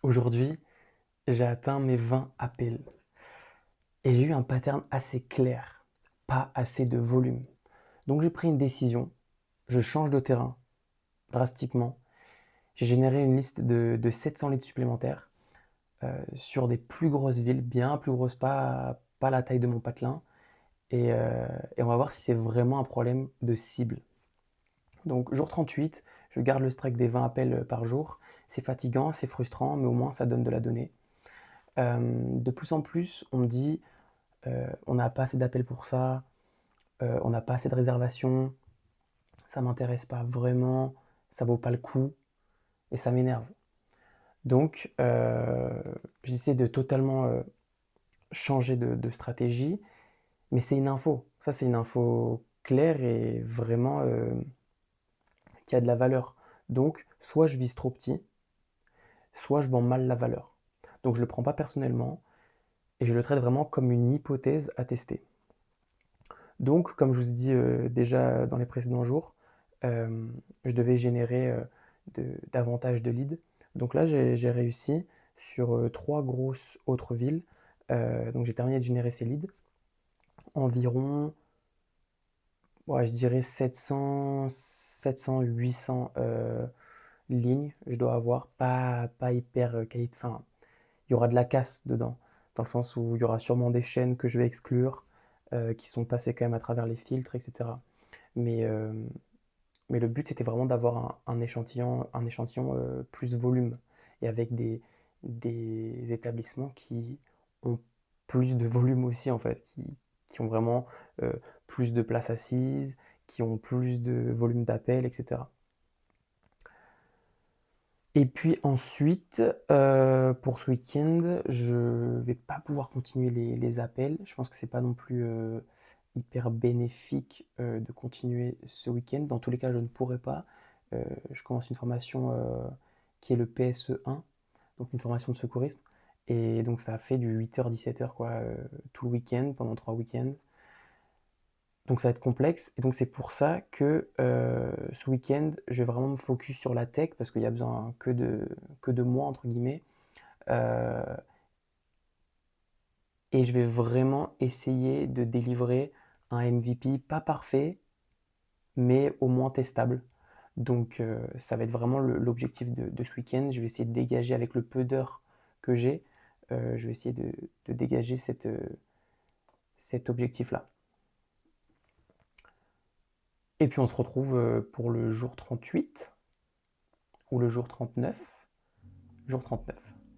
Aujourd'hui, j'ai atteint mes 20 appels et j'ai eu un pattern assez clair, pas assez de volume. Donc j'ai pris une décision, je change de terrain drastiquement. J'ai généré une liste de 700 leads supplémentaires sur des plus grosses villes, bien plus grosses, pas la taille de mon patelin. Et on va voir si c'est vraiment un problème de cible. Donc jour 38, je garde le strike des 20 appels par jour. C'est fatigant, c'est frustrant, mais au moins ça donne de la donnée. De plus en plus, on me dit on n'a pas assez d'appels pour ça, on n'a pas assez de réservations, ça m'intéresse pas vraiment, ça vaut pas le coup et ça m'énerve. Donc j'essaie de totalement changer de stratégie, mais c'est une info. Ça, c'est une info claire et vraiment qui a de la valeur. Donc, soit je vise trop petit, soit je vends mal la valeur. Donc, je ne le prends pas personnellement et je le traite vraiment comme une hypothèse à tester. Donc, comme je vous ai dit déjà dans les précédents jours, je devais générer davantage de leads. Donc là, j'ai réussi sur trois grosses autres villes. Donc, j'ai terminé de générer ces leads. Environ, ouais, je dirais 800 lignes. Je dois avoir pas hyper qualité. Enfin, il y aura de la casse dedans, dans le sens où il y aura sûrement des chaînes que je vais exclure, qui sont passées quand même à travers les filtres, etc. Mais, euh, mais le but, c'était vraiment d'avoir un échantillon plus volume, et avec des établissements qui ont plus de volume aussi, en fait, qui ont vraiment euh, plus de places assises, qui ont plus de volume d'appels, etc. Et puis ensuite, pour ce week-end, je vais pas pouvoir continuer les appels. Je pense que c'est pas non plus hyper bénéfique de continuer ce week-end. Dans tous les cas, je ne pourrai pas. Je commence une formation qui est le PSE1, donc une formation de secourisme. Et donc ça fait du 8h-17h quoi, tout le week-end, pendant 3 week-ends. Donc ça va être complexe. Et donc c'est pour ça que ce week-end, je vais vraiment me focus sur la tech parce qu'il y a besoin que de moi, entre guillemets. Euh, et je vais vraiment essayer de délivrer un MVP, pas parfait, mais au moins testable. Donc ça va être vraiment l'objectif de ce week-end. Je vais essayer de dégager avec le peu d'heures que j'ai. Je vais essayer de dégager cet objectif-là. Et puis on se retrouve pour le jour 38 ou le jour 39. Jour 39.